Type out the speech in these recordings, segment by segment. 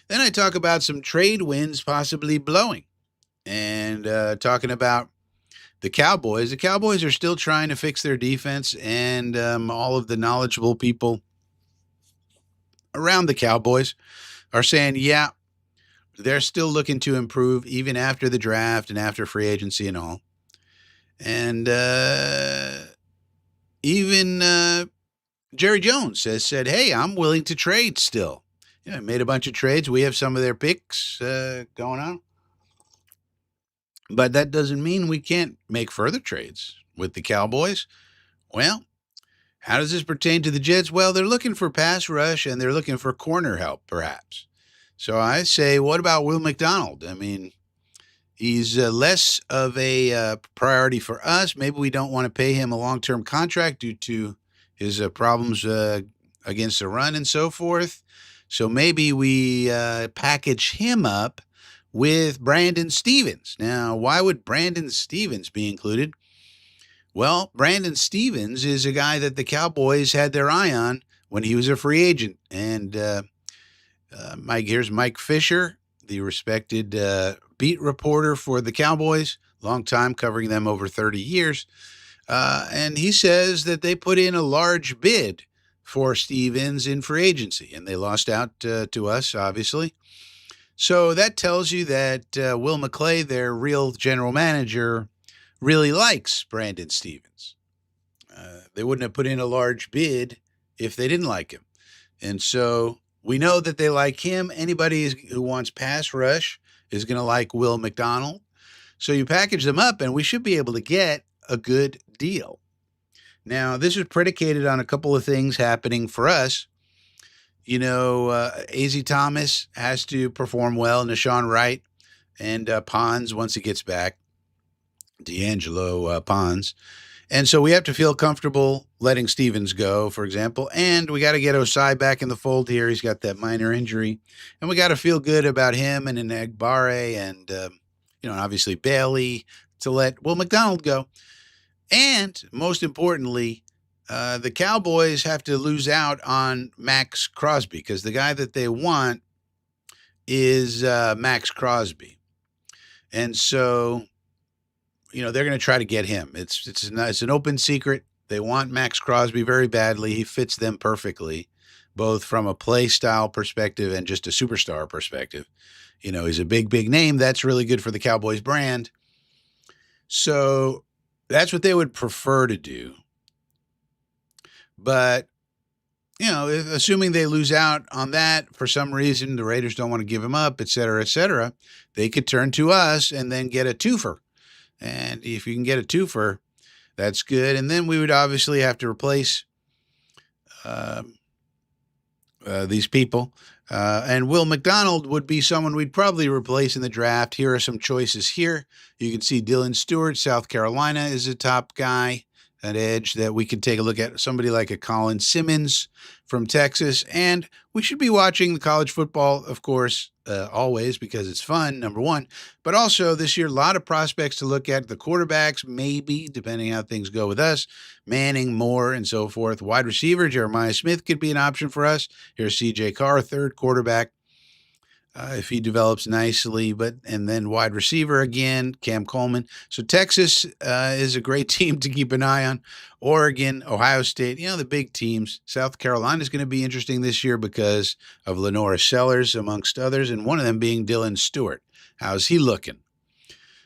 Then I talk about some trade winds possibly blowing and talking about the Cowboys. The Cowboys are still trying to fix their defense, and all of the knowledgeable people around the Cowboys are saying, yeah, they're still looking to improve even after the draft and after free agency and all. And even Jerry Jones has said, hey, I'm willing to trade still. Yeah, made a bunch of trades. We have some of their picks going on. But that doesn't mean we can't make further trades with the Cowboys. Well, how does this pertain to the Jets? Well, they're looking for pass rush and they're looking for corner help, perhaps. So I say, what about Will McDonald? I mean, he's less of a priority for us. Maybe we don't want to pay him a long-term contract due to his problems against the run and so forth. So maybe we package him up with Brandon Stevens. Now, why would Brandon Stevens be included? Well, Brandon Stevens is a guy that the Cowboys had their eye on when he was a free agent. And here's Mike Fisher, the respected beat reporter for the Cowboys, long time covering them over 30 years. And he says that they put in a large bid for Stevens in free agency, and they lost out to us, obviously. So that tells you that Will McClay, their real general manager, really likes Brandon Stevens. They wouldn't have put in a large bid if they didn't like him. And so we know that they like him. Anybody who wants pass rush is going to like Will McDonald. So you package them up, and we should be able to get a good deal. Now, this is predicated on a couple of things happening for us. You know, A.Z. Thomas has to perform well, Nashawn Wright, and Pons once he gets back, D'Angelo Pons. And so we have to feel comfortable letting Stevens go, for example. And we got to get Osai back in the fold here. He's got that minor injury. And we got to feel good about him and Enagbare and, obviously Bailey to let Will McDonald go. And most importantly, the Cowboys have to lose out on Max Crosby because the guy that they want is Max Crosby. And so, they're going to try to get him. It's an open secret. They want Max Crosby very badly. He fits them perfectly, both from a play style perspective and just a superstar perspective. He's a big, big name. That's really good for the Cowboys brand. So that's what they would prefer to do. But, assuming they lose out on that for some reason, the Raiders don't want to give him up, et cetera, they could turn to us and then get a twofer. And if you can get a twofer, that's good. And then we would obviously have to replace these people. And Will McDonald would be someone we'd probably replace in the draft. Here are some choices here. You can see Dylan Stewart, South Carolina, is a top guy at edge that we could take a look at. Somebody like a Colin Simmons from Texas. And we should be watching the college football, of course, always because it's fun, number one. But also this year, a lot of prospects to look at. The quarterbacks, maybe, depending how things go with us. Manning, Moore, and so forth. Wide receiver, Jeremiah Smith could be an option for us. Here's C.J. Carr, third quarterback. If he develops nicely, and then wide receiver again, Cam Coleman. So Texas is a great team to keep an eye on. Oregon, Ohio State, the big teams. South Carolina is going to be interesting this year because of Lenora Sellers, amongst others, and one of them being Dylan Stewart. How's he looking?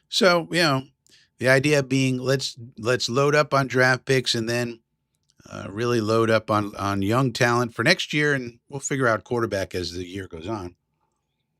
So, the idea being let's load up on draft picks and then really load up on young talent for next year, and we'll figure out quarterback as the year goes on.